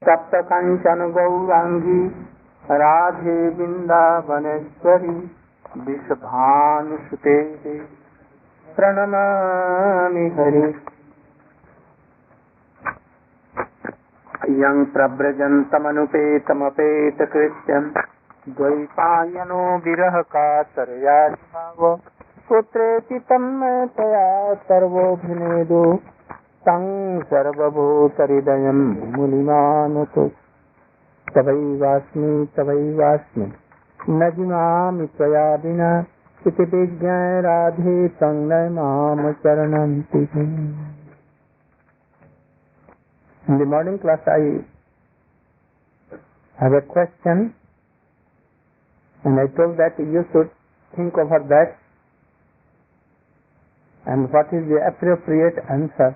सप्त कंचन गौरांगी राधे वृंदावनेश्वरी विषभानुसुते प्रणमामि हरि। यं प्रव्रजन्तमनुपेतमपेतकृत्यं द्वैपायनो विरह कातरया भाव पुत्रेति तन्मयतया सर्वोऽभिनेदो तं सर्वभूतहृदयं मुनिमानतोऽस्मि। तवैवास्मि न जिमामि त्वया विना इति विज्ञाय राधे तं नमाम चरणन्ति। In the morning class I have a question and I told that you should think over that and what is the appropriate answer.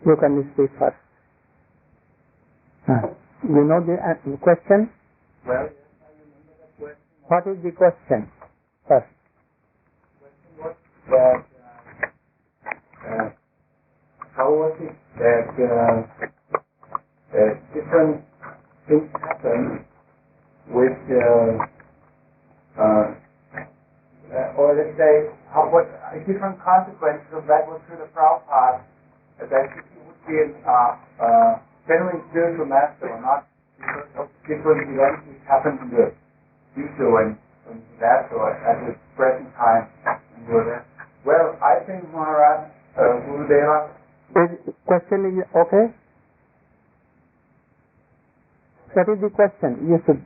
You can speak first. You know the question? Well, yes, I remember the question. What is the question first? The question was that how was it that different things happen with or let's say what different consequences of that was to the Prabhupada, that he would be a genuine spiritual master or not, because of different events which happened in the future when that or at the present time when you were there. Well, I think Maharaj Gurudeva. Question is okay? What is the question? You should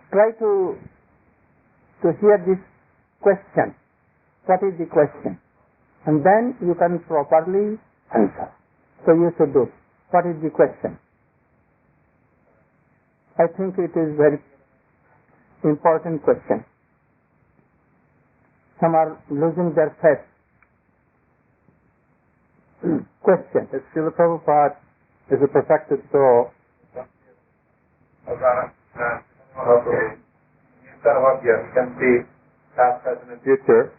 try to hear this question. What is the question? And then you can properly answer. So you should do. What is the question? I think it is very important question. Some are losing their faith. Question. If Srila Prabhupada is a perfected soul, can see past, present, and future,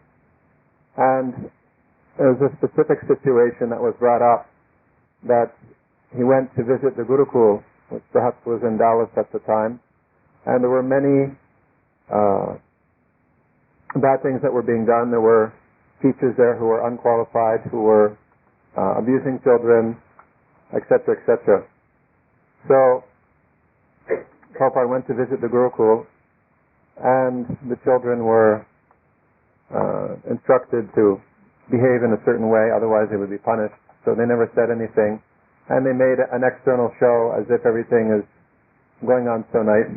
and there was a specific situation that was brought up that he went to visit the Gurukul, which perhaps was in Dallas at the time, and there were many bad things that were being done. There were teachers there who were unqualified, who were abusing children, etc., etc. So Prabhupada went to visit the Gurukul, and the children were instructed to behave in a certain way, otherwise they would be punished. So they never said anything, and they made an external show as if everything is going on so nice.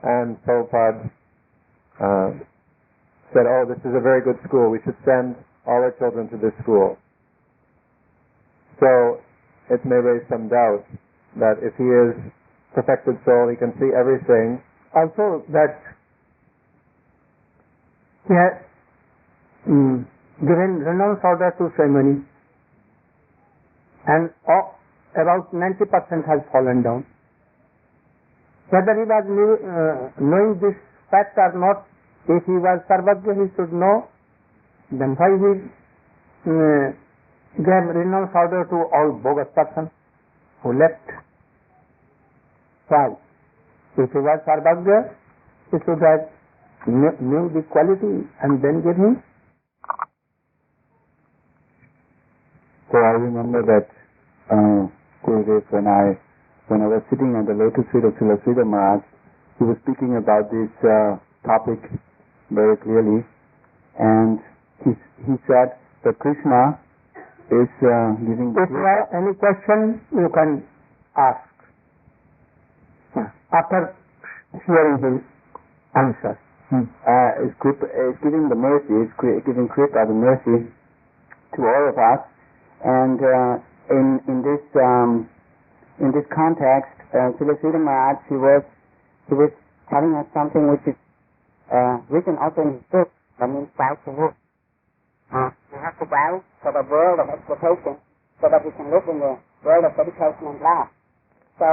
And Prabhupada said, "Oh, this is a very good school. We should send all our children to this school." So it may raise some doubt that if he is perfected soul, he can see everything. Also that he has given renounce order to ceremony, and about 90% has fallen down. Whether he was knowing this fact or not, if he was Sarvagya, he should know. Then why he gave renounce order to all bogus persons who left? Why? If he was Sarvagya, he should have knew the quality and then give him. So I remember that Gurudev, when I was sitting at the lotus feet of Srila Svami Maharaja, he was speaking about this topic very clearly, and he said that Krishna is giving. If you have any question, you can ask after hearing his answer. Is giving the mercy, is giving Kripa the mercy to all of us, and in this context, Srila Svami Maharaja, he was telling us something which is written also in his book. That means bow to work. We have to bow for the world of exploitation, so that we can live in the world of dedication and love. So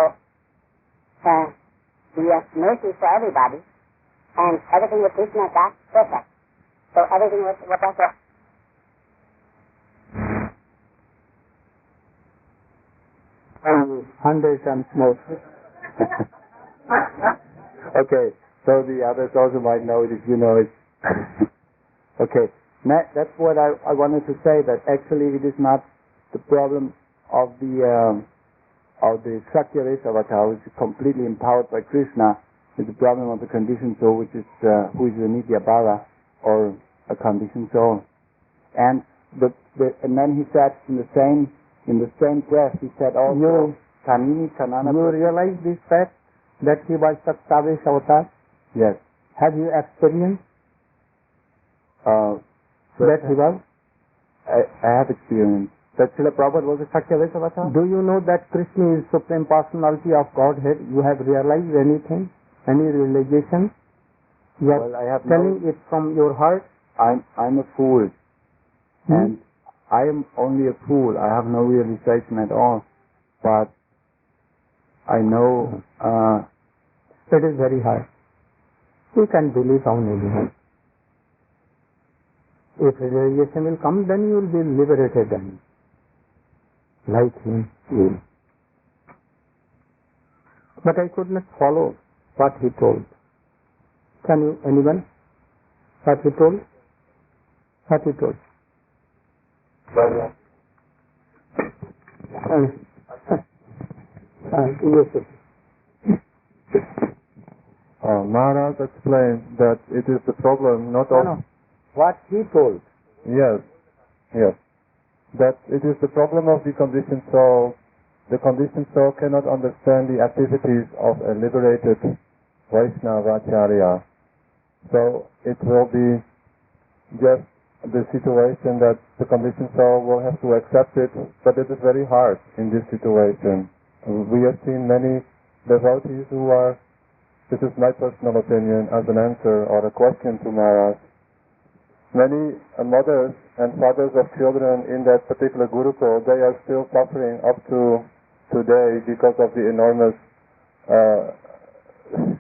we have mercy for everybody, and everything with Krishna got perfect. So everything was perfect. 100 times more. Okay, so the others also might know it if you know it. Okay, that's what I wanted to say, that actually it is not the problem of the Shakya avatar, which is completely empowered by Krishna. It's the problem of the conditioned soul, which is who is the Nitya Bala, or a conditioned soul. And and then he said in the same breath, he said also, Kanini Kanana. You realize this fact that he was Saktavesh avatar? Yes. Have you experienced that he was? I have experienced. That Srila Prabhupada was a Shakya avatar? Do you know that Krishna is Supreme Personality of Godhead? You have realized anything? Any realization? You are I have telling it from your heart? I'm a fool. And I am only a fool. I have no realization at all. But I know it is very hard. You can believe on anyone. If realization will come, then you will be liberated and like him. But I could not follow what he told. Can you, anyone? What he told? What he told? Yes, Maharaj explained that it is the problem not of... No. What he told. Yes. That it is the problem of the conditioned soul. The conditioned soul cannot understand the activities of a liberated Vaishnava Acharya. So it will be just the situation that the conditioned soul will have to accept it, but it is very hard in this situation. We have seen many devotees who are, this is my personal opinion as an answer or a question to Maharaj, many mothers and fathers of children in that particular Gurukul, they are still suffering up to today because of the enormous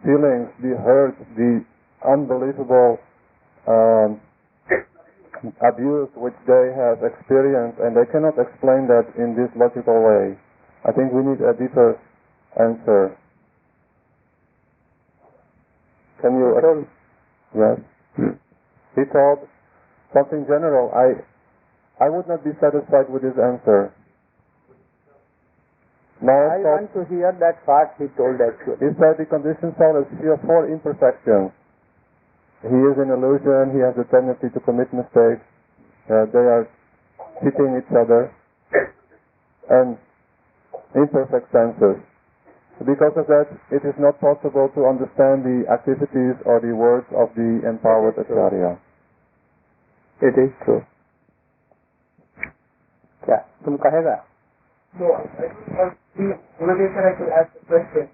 feelings, the hurt, the unbelievable abuse which they have experienced, and they cannot explain that in this logical way. I think we need a deeper answer. Can you... Yes. He told something general. I would not be satisfied with his answer. I want to hear that part he told actually. He said the conditioned soul is free of 4 imperfections. He is an illusion, he has a tendency to commit mistakes, they are hitting each other, and imperfect senses. Because of that, it is not possible to understand the activities or the words of the empowered Acharya. It is true. क्या तुम कहेगा? No, maybe I could ask a question.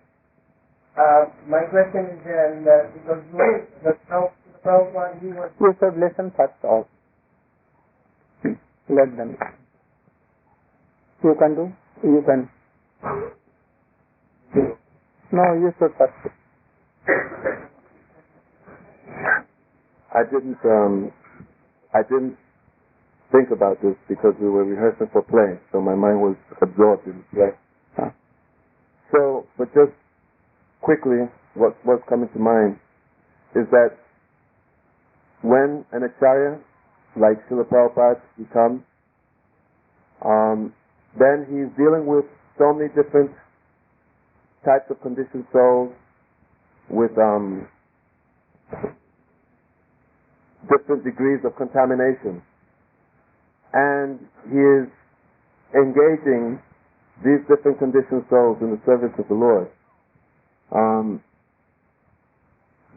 My question is because the Prabhupada, he was... You should listen first also. Let them. You can do? You can. No, you should first. I didn't think about this because we were rehearsing for play, so my mind was absorbed in play. So, but just quickly, what's coming to mind is that when an Acharya, like Srila Prabhupada, he comes, then he's dealing with so many different types of conditioned souls with different degrees of contamination. And he is engaging these different conditioned souls in the service of the Lord.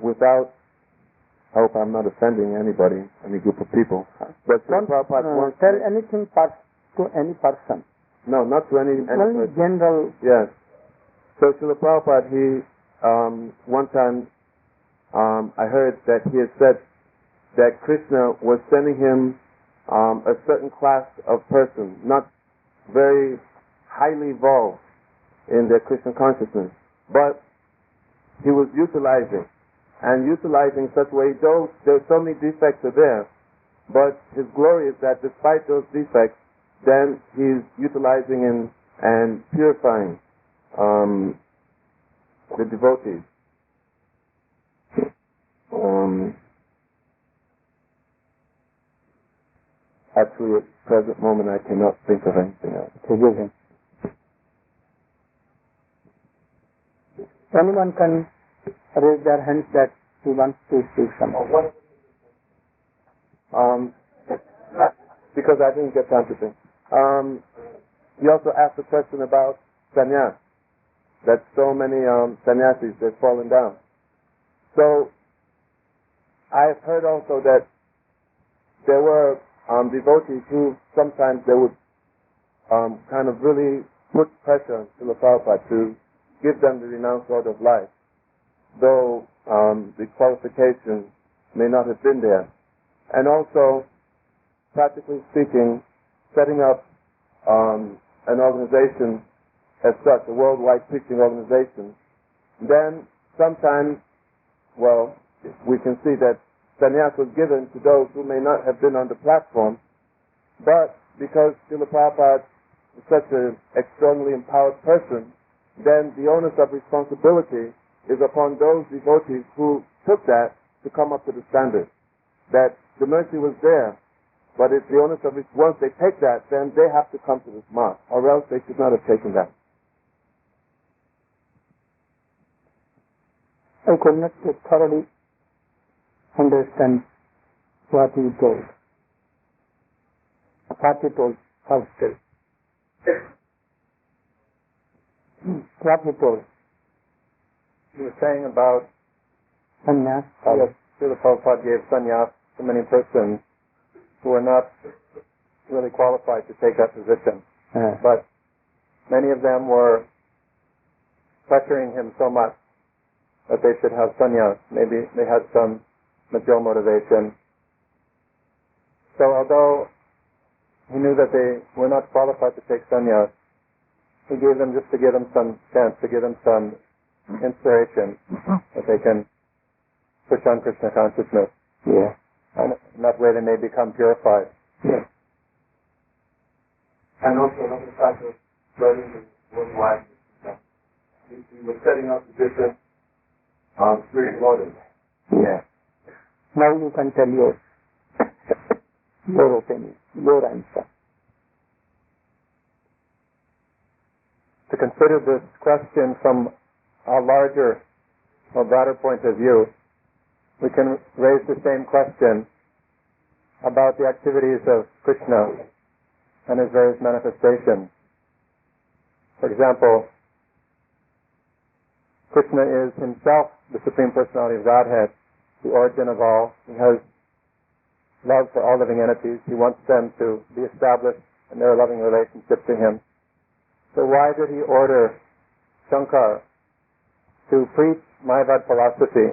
Without, I hope I'm not offending anybody, any group of people. But don't tell anything to any person. No, not to any Only person. general. Yes. So Srila Prabhupada, he, one time, I heard that he had said that Krishna was sending him a certain class of person, not very highly evolved in their Krishna consciousness, but he was utilizing such way, though there so many defects are there, but his glory is that despite those defects, then he's utilizing and purifying the devotees. Actually, at the present moment, I cannot think of anything else. Anyone can raise their hands that he wants to speak something. Because I didn't get time to think. You also asked a question about sannyas, that so many sannyasis, they've fallen down. So, I've heard also that there were devotees who sometimes they would kind of really put pressure on Srila Prabhupada to give them the renounced order of life, though the qualifications may not have been there. And also, practically speaking, setting up an organization as such, a worldwide preaching organization, then sometimes, well, we can see that sannyas was given to those who may not have been on the platform, but because Srila Prabhupada is such an extraordinarily empowered person, then the onus of responsibility is upon those devotees who took that to come up to the standard. That the mercy was there, but it's the onus of it. Once they take that, then they have to come to this mark, or else they should not have taken that. I could not thoroughly understand what he told. What he told first. What he told. He was saying about sannyas. Yes, Srila Prabhupada gave sannyas to many persons who were not really qualified to take that position. But many of them were pressuring him so much that they should have sannyas. Maybe they had some material motivation. So although he knew that they were not qualified to take sannyas, he gave them just to give them some chance, to give them some inspiration that they can push on Krishna consciousness. Yeah. And in that way they may become purified. Yeah. And also another factor of spreading the worldwide. He was setting up the different spiritual orders. Yeah. Now you can tell your opinion, your answer. To consider this question from a larger or broader point of view, we can raise the same question about the activities of Krishna and his various manifestations. For example, Krishna is himself the Supreme Personality of Godhead, the origin of all. He has love for all living entities. He wants them to be established in their loving relationship to him. So why did he order Shankar to preach Mayavad philosophy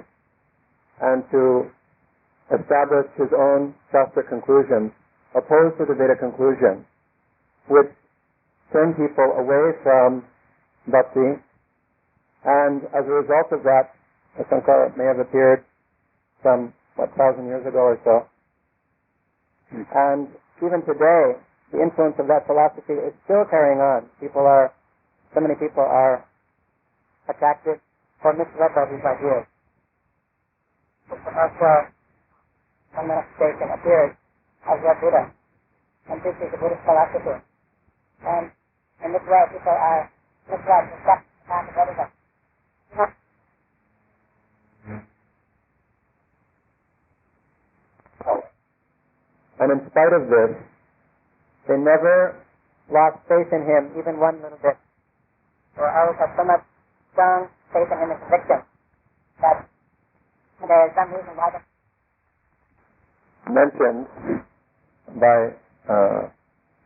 and to establish his own Shastra conclusions opposed to the Veda conclusion, which turn people away from bhakti, and as a result of that, Shankar may have appeared some, 1,000 years ago or so. And even today, the influence of that philosophy is still carrying on. So many people are attracted or misled by these ideas. Also, one manifestation appears as a Buddha, and this is the Buddhist philosophy. And in this way, people are misled to step the path of Buddhism. And in spite of this, they never lost faith in him, even one little bit. Or always have so much strong faith in him and conviction that there is some reason why they mentioned by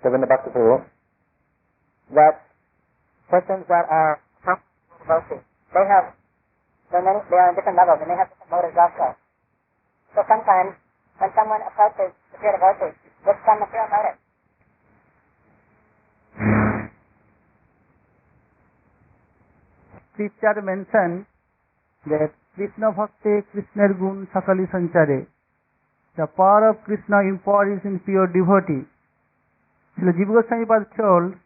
Govinda Bhakta Guru that persons that are devotees, they are on different levels and they have different motives also. So sometimes when someone approaches the pure devotee with some material motive, Scripture mentions that Krishna Bhakti Krishna Gun Sakali Sanchare. The power of Krishna empowers in pure devotee. Srila Jiva Goswami Pad told,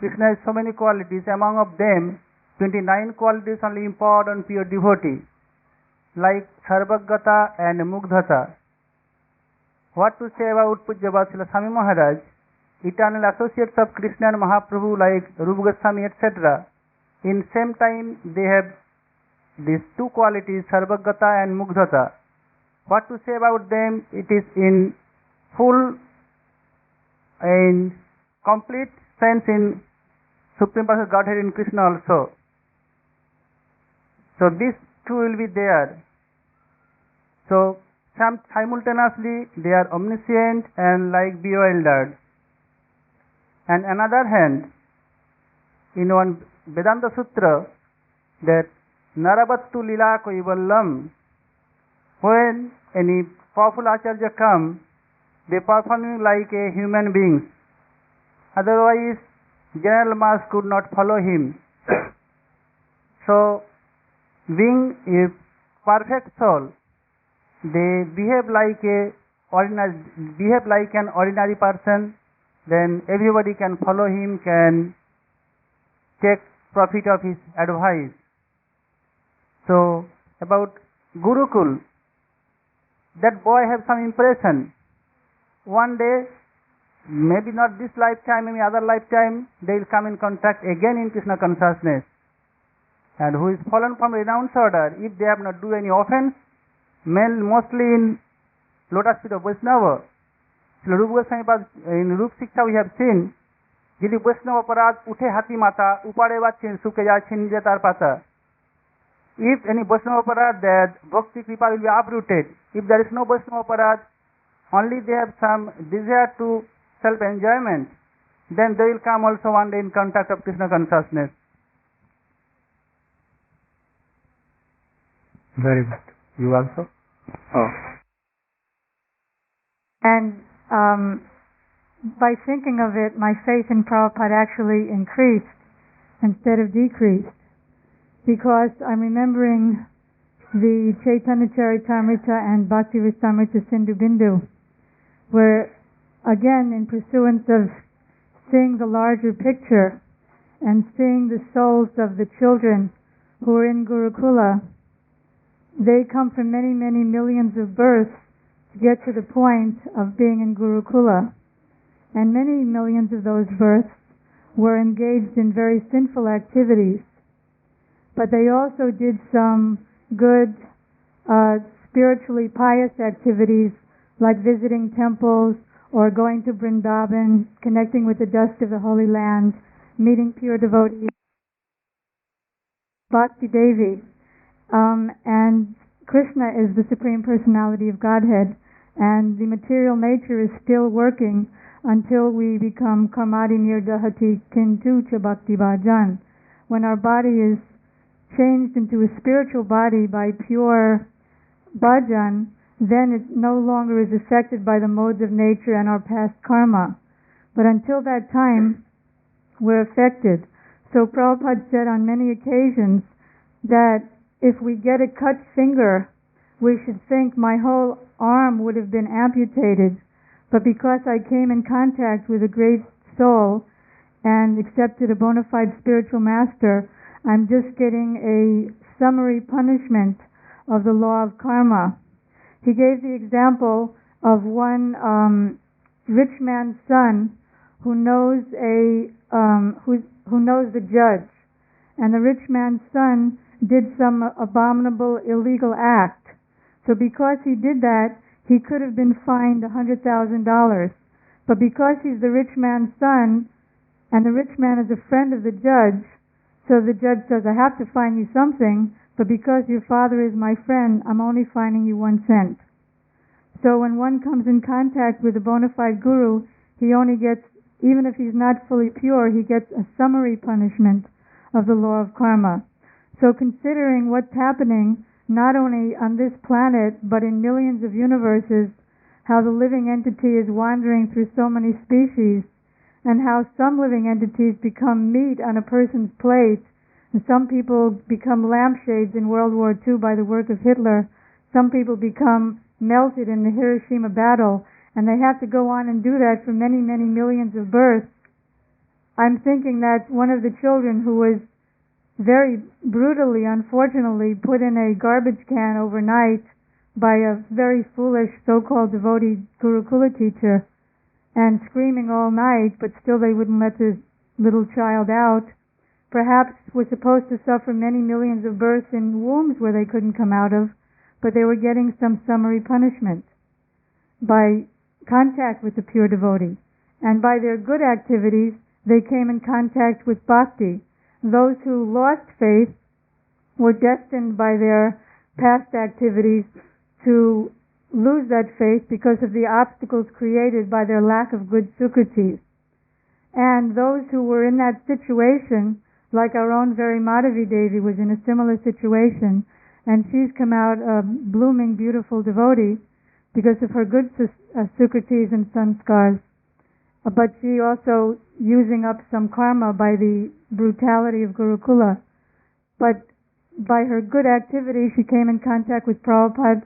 Krishna has so many qualities. Among of them, 29 qualities only import on pure devotee, like Sarvagata and Mugdhata. What to say about Pujya Srila Svami Maharaj, eternal associates of Krishna and Mahaprabhu like Rupa Goswami, etc. In same time, they have these two qualities, Sarvagata and Mugdhata. What to say about them? It is in full and complete sense in Supreme Personal Godhead in Krishna also. So these two will be there. So simultaneously they are omniscient and like bewildered. And another hand, in one Vedanta Sutra, that Naravattu Lila Kaivallam, when any powerful Acharya come, they performing like a human beings. Otherwise, general mass could not follow him. So, being a perfect soul, they behave like an ordinary person. Then everybody can follow him, can take profit of his advice. So, about Gurukul, that boy have some impression. One day, maybe not this lifetime, maybe other lifetime, they will come in contact again in Krishna consciousness. And who is fallen from renounced order, if they have not do any offense, mostly in lotus feet of Vaishnava. In Rup Shiksha we have seen, Jidi Vaishnava Parad Uthe Hati Mata, Upade Vachin, Sukeja Chin Jetar Pata. If any Vaishnava Parad, that Bhakti Kripa will be uprooted. If there is no Vaishnava Parad, only they have some desire to self-enjoyment, then they will come also one day in contact of Krishna consciousness. Very good. You also? Oh. And by thinking of it, my faith in Prabhupada actually increased instead of decreased, because I'm remembering the Chaitanya Charitamrita and Bhakti Rasamrita Sindhu Bindu, where again, in pursuance of seeing the larger picture and seeing the souls of the children who are in Gurukula, they come from many, many millions of births to get to the point of being in Gurukula. And many millions of those births were engaged in very sinful activities. But they also did some good, spiritually pious activities like visiting temples or going to Vrindavan, connecting with the dust of the Holy Land, meeting pure devotees. Bhakti Devi. And Krishna is the Supreme Personality of Godhead, and the material nature is still working until we become Kamadi Nirdahati Kintu Cha Bhakti Bhajan. When our body is changed into a spiritual body by pure bhajan, then it no longer is affected by the modes of nature and our past karma. But until that time, we're affected. So Prabhupada said on many occasions that if we get a cut finger, we should think my whole arm would have been amputated. But because I came in contact with a great soul and accepted a bona fide spiritual master, I'm just getting a summary punishment of the law of karma. He gave the example of one rich man's son who knows who knows the judge, and the rich man's son did some abominable illegal act. So because he did that, he could have been fined $100,000. But because he's the rich man's son, and the rich man is a friend of the judge, so the judge says, I have to fine you something, but because your father is my friend, I'm only fining you 1 cent. So when one comes in contact with a bona fide guru, he only gets, even if he's not fully pure, he gets a summary punishment of the law of karma. So considering what's happening, not only on this planet, but in millions of universes, how the living entity is wandering through so many species, and how some living entities become meat on a person's plate, and some people become lampshades in World War II by the work of Hitler, some people become melted in the Hiroshima battle, and they have to go on and do that for many, many millions of births. I'm thinking that one of the children who was very brutally, unfortunately, put in a garbage can overnight by a very foolish so-called devotee Gurukula teacher and screaming all night, but still they wouldn't let the little child out, perhaps was supposed to suffer many millions of births in wombs where they couldn't come out of, but they were getting some summary punishment by contact with the pure devotee. And by their good activities, they came in contact with bhakti. Those who lost faith were destined by their past activities to lose that faith because of the obstacles created by their lack of good sukritis. And those who were in that situation, like our own very Madhavi Devi was in a similar situation, and she's come out a blooming, beautiful devotee because of her good sukritis and sanskars. But she also using up some karma by the brutality of Gurukula. But by her good activity, she came in contact with Prabhupada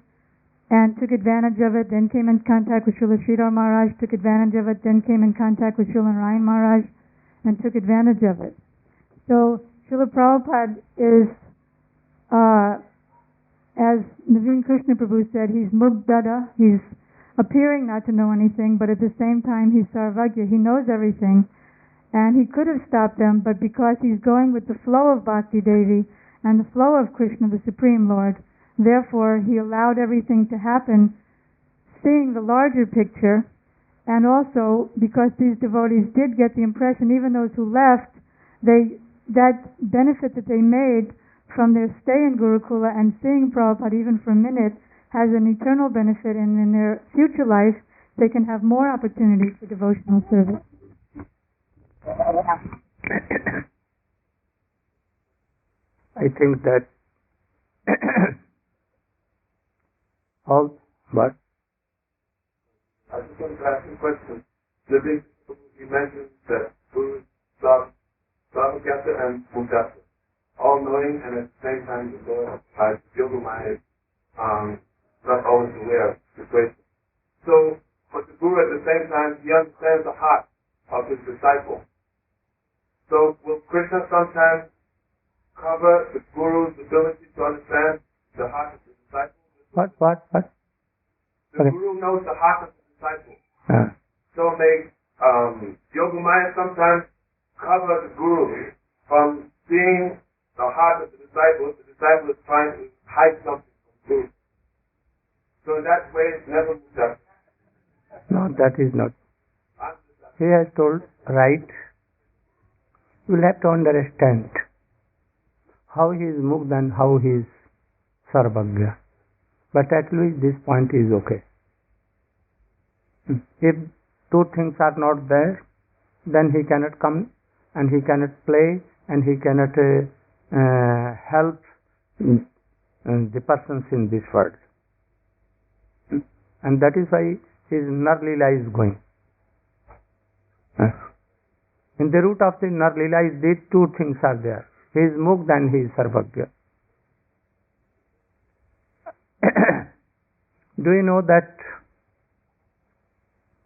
and took advantage of it, then came in contact with Srila Sridhar Maharaj, took advantage of it, then came in contact with Srila Narayan Maharaj and took advantage of it. So Srila Prabhupada is, as Naveen Krishna Prabhu said, he's Mugdada, he's appearing not to know anything, but at the same time he's Sarvagya, he knows everything, and he could have stopped them, but because he's going with the flow of Bhakti Devi and the flow of Krishna, the Supreme Lord, therefore he allowed everything to happen, seeing the larger picture, and also because these devotees did get the impression, even those who left, that benefit that they made from their stay in Gurukula and seeing Prabhupada even for a minute has an eternal benefit, and in their future life they can have more opportunities for devotional service. I think that all, but I just want to ask a question. You mentioned that Guru is Svamagata and Mugata, all knowing and at the same time as Yogamaya not always aware of the situation. So, but the Guru at the same time, he understands the heart of his disciple. So, will Krishna sometimes cover the Guru's ability to understand the heart of the disciple? What? The Guru knows the heart of the disciple. So may Yogamaya sometimes cover the Guru from seeing the heart of the disciple if the disciple is trying to hide something from the Guru. So in that way, it's never moved up. No, that is not. He has told, right, you will have to understand how he is moved and how he is Sarvagya. But at least this point is okay. If two things are not there, then he cannot come and he cannot play and he cannot help the persons in this world. And that is why his Narlila is going. In the root of the Narlila is these two things are there. He is Mugdha and he is Sarvagya. Do you know that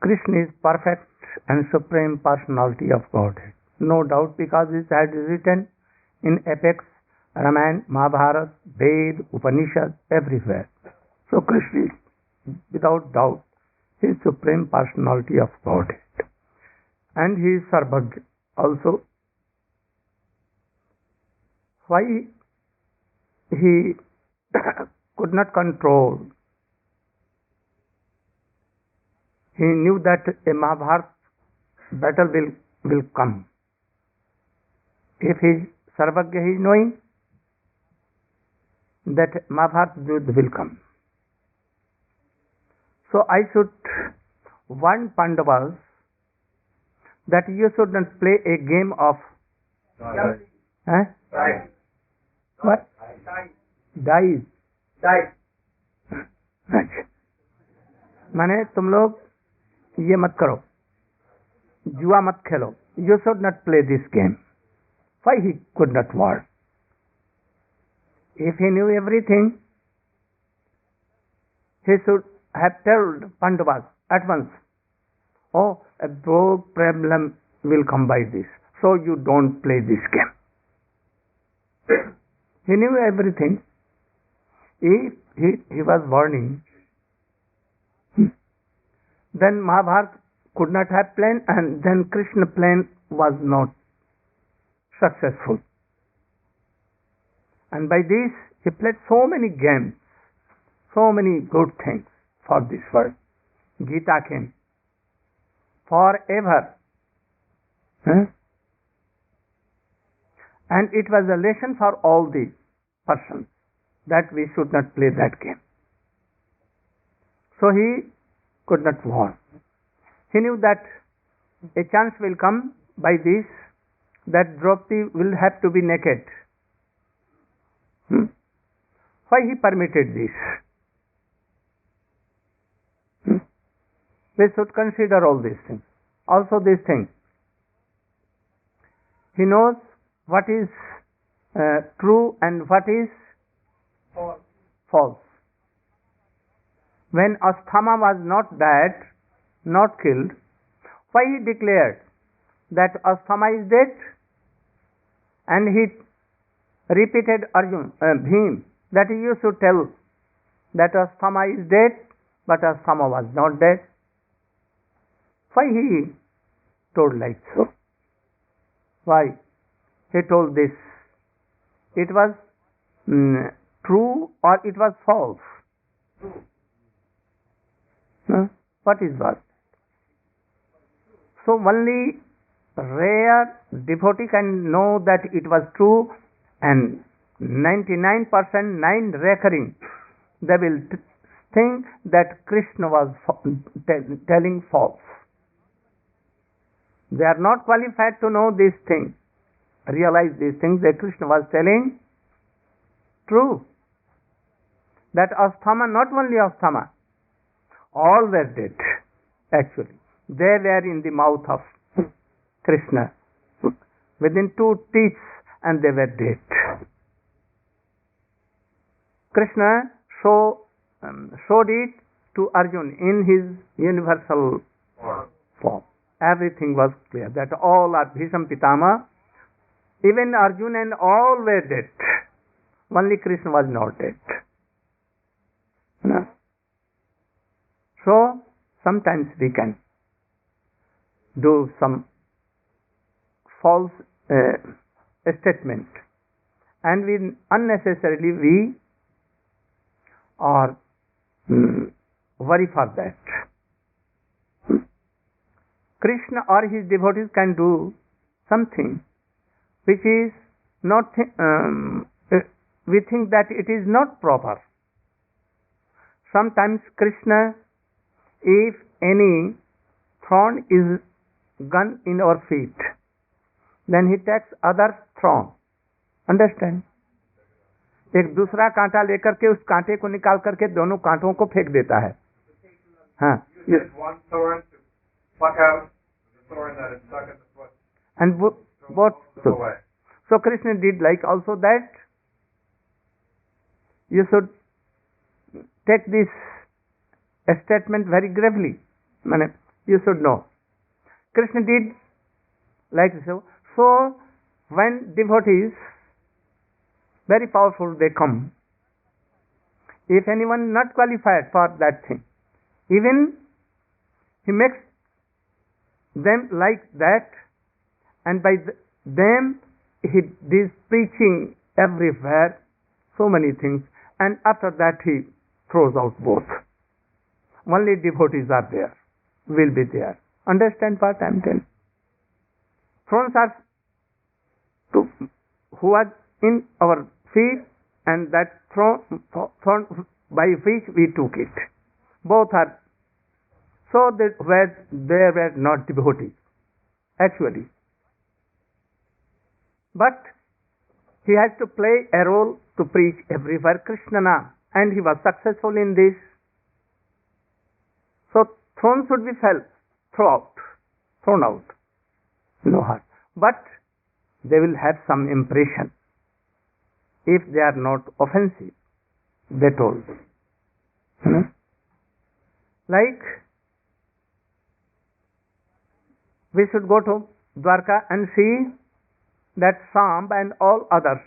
Krishna is perfect and supreme personality of Godhead? No doubt, because it has written in epics, Ramayana, Mahabharata, Ved, Upanishad, everywhere. So Krishna is without doubt his supreme personality of Godhead. And he is Sarvagya also. Why he could not control? He knew that a Mahabharata battle will come. If he is Sarvagya, he is knowing that Mahabharata will come. So I should warn Pandavas that you should not play a game of what? Dice. माने तुम लोग ये मत करो, जुआ मत खेलो. You should not play this game. Why he could not warn? If he knew everything, he should have told Pandavas at once, oh, a big problem will come by this. so you don't play this game. He knew everything. He was warning. Then Mahabharata could not have planned, and then Krishna plan was not successful. And by this, he played so many games, so many good things for this world. Gita came forever. And it was a lesson for all the persons that we should not play that game. So he could not warn. He knew that a chance will come by this that Draupadi will have to be naked. Why he permitted this? We should consider all these things. Also these things. He knows what is true and what is false. When Asthama was not dead, not killed, why he declared that Asthama is dead? And he repeated Bhim, that you should tell that Asthama is dead, but Asthama was not dead. Why he told like so? Why? He told this. It was true or it was false? What is what? So only rare devotee can know that it was true, and 99% recurring, they will think that Krishna was telling false. They are not qualified to know these things, realize these things, that Krishna was telling true. That Asthama, not only Asthama, all were dead, actually. They were in the mouth of Krishna, within 2 teeth, and they were dead. Krishna showed it to Arjuna in his universal form. Everything was clear, that all are Bhisham Pitama, even Arjuna and all were dead. Only Krishna was not dead. So, sometimes we can do some false statement, and we unnecessarily are worry for that. Krishna or his devotees can do something which is not, we think that it is not proper. Sometimes Krishna, if any thorn is gone in our feet, then he takes other thorn. Understand? एक दूसरा कांटा लेकर के उस कांटे को निकाल करके दोनों कांटों को फेंक देता है. हाँ. And both. So Krishna did like also that. You should take this statement very gravely. You should know. Krishna did like so. So when devotees, very powerful, they come, if anyone not qualified for that thing, even he makes them like that, and by them he is preaching everywhere, so many things, and after that he throws out both. Only devotees are there, will be there. Understand what I am telling? Thrones are who are in our feet, and that throne by which we took it. Both are. So they were not devotees, actually. But he has to play a role to preach everywhere Krishna Nam, and he was successful in this. So thrones should be thrown out. No harm. But they will have some impression if they are not offensive, they told. Like, we should go to Dwarka and see that Samb and all others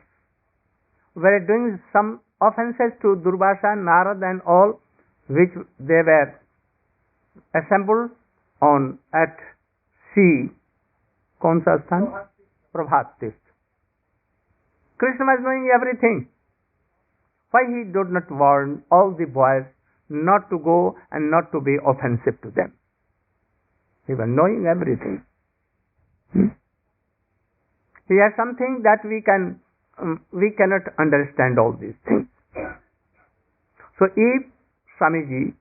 were doing some offenses to Durvasa, Narad and all, which they were assembled on at sea. कौन सा स्थान? प्रभात तीर्थ. Krishna was knowing everything. Why he did not warn all the boys not to go and not to be offensive to them? He was knowing everything. He has something that we cannot understand all these things. So if Swamiji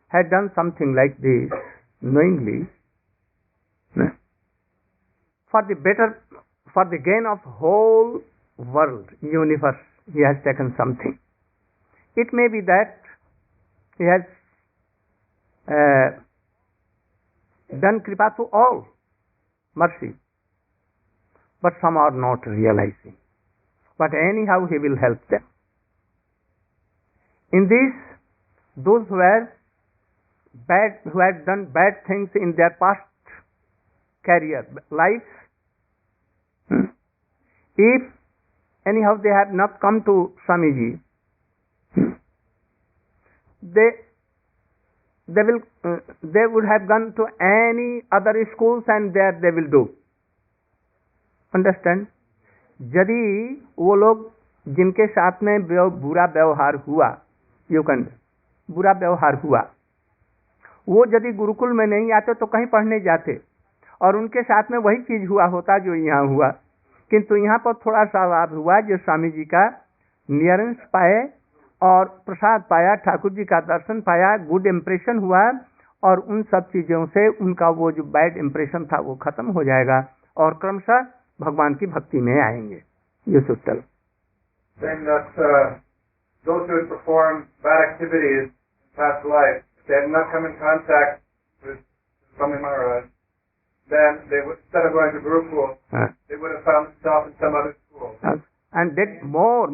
had done something like this knowingly, for the gain of whole world, universe, he has taken something. It may be that he has done kripa to all, mercy, but some are not realizing. But anyhow, he will help them. In this, those who had done bad things in their past career, lives, if anyhow they have not come to Swamiji, they would have gone to any other schools and there they will do. Understand? यदि वो लोग जिनके साथ में बुरा व्यवहार हुआ, बुरा व्यवहार हुआ, वो यदि गुरुकुल में नहीं आते तो कहीं पढ़ने जाते और उनके साथ में वही चीज हुआ होता जो यहाँ हुआ, किंतु यहाँ पर थोड़ा सा लाभ हुआ जो स्वामी जी का नियरेंस पाए और प्रसाद पाया, ठाकुर जी का दर्शन पाया, गुड इम्प्रेशन हुआ और उन सब चीजों से उनका वो जो बैड इम्प्रेशन था वो खत्म हो जाएगा और क्रमशः भगवान की भक्ति में आएंगे. ये सुतल. Saying that those who had performed bad activities in past life, if they had not come in contact with Swami Maharaj, then they would, instead of going to Gurukul, they would have found themselves in some other school. And did more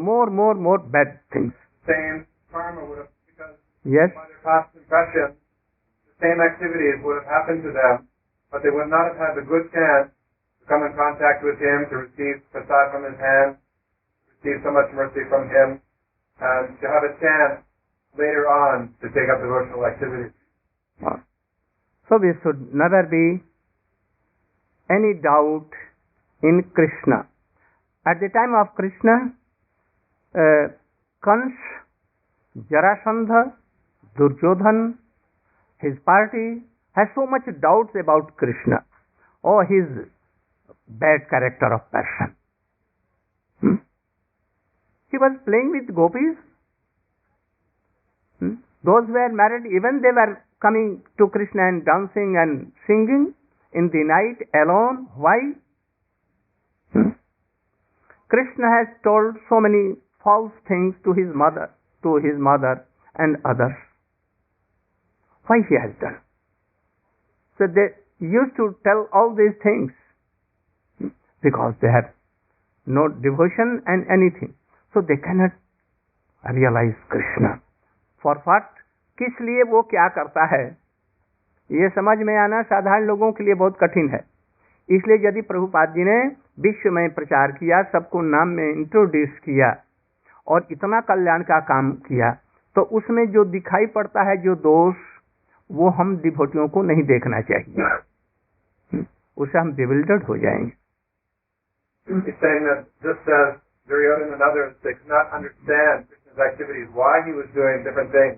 bad things. Same karma would have, because yes, by their past impressions, the same activities would have happened to them, but they would not have had the good chance to come in contact with him, to receive prasad from his hand, receive so much mercy from him, and to have a chance later on to take up devotional activities. So we should never be any doubt in Krishna. At the time of Krishna, Kans, Jarasandha, Duryodhan, his party has so much doubts about Krishna or his bad character of person. He was playing with gopis. Those who were married, even they were coming to Krishna and dancing and singing in the night alone. Why? Krishna has told so many false things to his mother and others. Why he has done? So they used to tell all these things because they have no devotion and anything. So they cannot realize Krishna. For what? किस लिए वो क्या करता है, ये समझ में आना साधारण लोगों के लिए बहुत कठिन है. इसलिए यदि प्रभुपाद जी ने विश्व में प्रचार किया, सबको नाम में इंट्रोड्यूस किया और इतना कल्याण का काम किया, तो उसमें जो दिखाई पड़ता है जो दोष, वो हम डिवोटियों को नहीं देखना चाहिए, उससे हम bewildered हो जाएंगे. He's saying that just as Duryodhana and others, they could not understand Krishna's activities, why he was doing different things.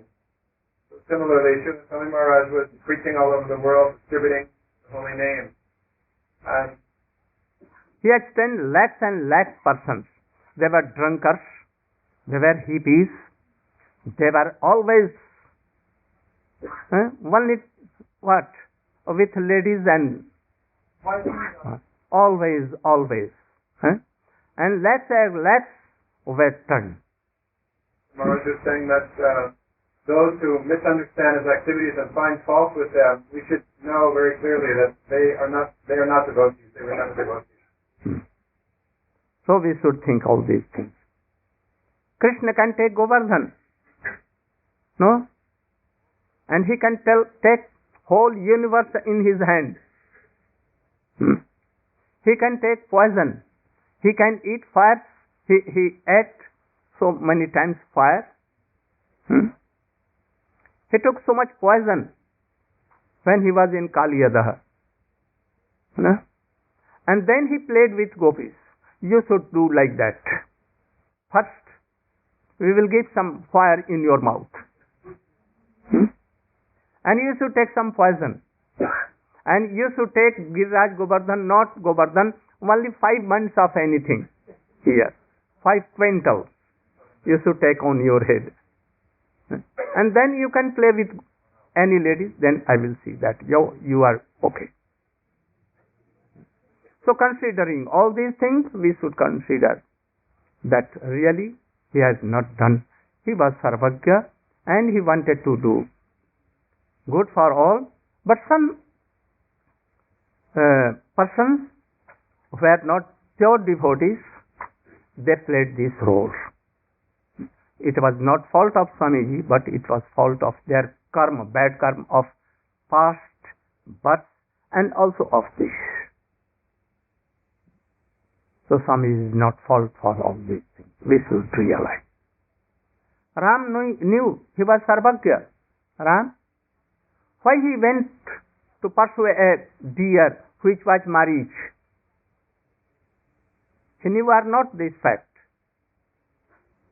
So similarly, Srila Svami Maharaj was preaching all over the world, distributing the holy name. And he had 10 lakhs and lakhs persons. They were drunkards, they were hippies, they were always with ladies and always. And let's Western. Maharaj is saying that those who misunderstand his activities and find fault with them, we should know very clearly that they are not devotees. They were never devotees. So we should think all these things. Krishna can take Govardhan, no? And he can take whole universe in his hand. He can take poison. He can eat fire. He ate so many times fire. He took so much poison when he was in Kaliyadaha. And then he played with gopis. You should do like that. First, we will give some fire in your mouth. And you should take some poison. And you should take Giriraj Govardhan, not Govardhan, only 5 months of anything here. 5 quintals you should take on your head. And then you can play with any ladies, then I will see that you are okay. So considering all these things, we should consider that really he has not done. He was Sarvagya and he wanted to do good for all, but some persons who were not pure devotees, they played this role. It was not fault of Swamiji, but it was fault of their karma, bad karma of past birth and also of this. So Swamiji is not fault for all these things. We should realize. Ram knew he was Sarvagya. Ram, why he went to pursue a deer which was Marich? He knew or not this fact.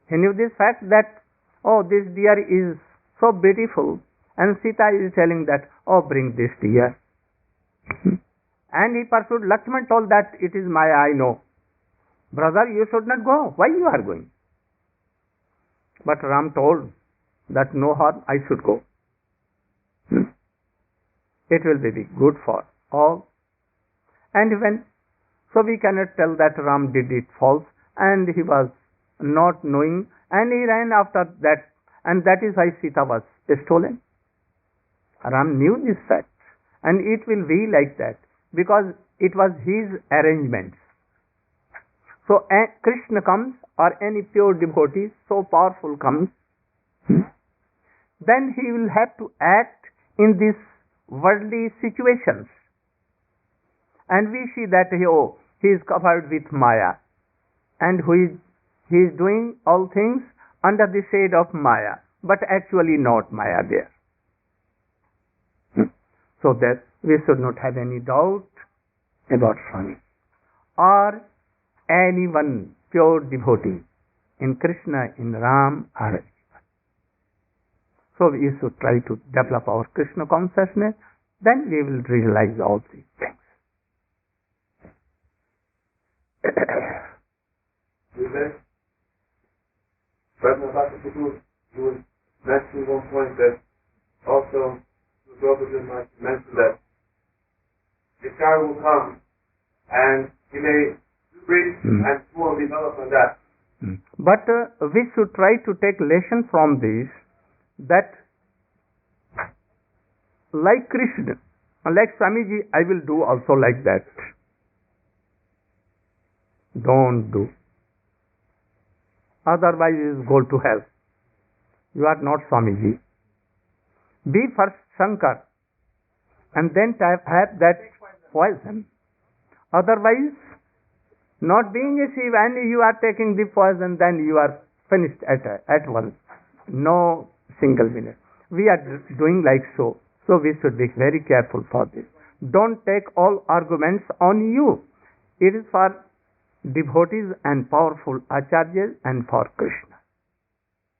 He knew this fact that, oh, this deer is so beautiful, and Sita is telling that, oh, bring this deer. And he pursued. Lakshman told that it is Maya, I know. Brother, you should not go. Why you are going? But Ram told that no harm, I should go. It will be good for all. And so we cannot tell that Ram did it false and he was not knowing and he ran after that, and that is why Sita was stolen. Ram knew this fact and it will be like that because it was his arrangements. So Krishna comes or any pure devotee so powerful comes, then he will have to act in these worldly situations. And we see that he is covered with Maya and he is doing all things under the shade of Maya, but actually not Maya there. So that we should not have any doubt about Swami or anyone pure devotee in Krishna, in Ram or anyone. So we should try to develop our Krishna consciousness, then we will realize all these things. But you was mentioning one point that also the Gopis mentioned that the guy will come and he may breathe and will develop on that. But we should try to take lesson from this, that like Krishna, like Swamiji, I will do also like that. Don't do. Otherwise you will go to hell. You are not Swamiji. Be first Shankar and then have that poison. Otherwise, not being a Shiva and you are taking the poison, then you are finished at once. No single minute. We are doing like so. So we should be very careful for this. Don't take all arguments on you. It is for devotees and powerful acharyas and for Krishna.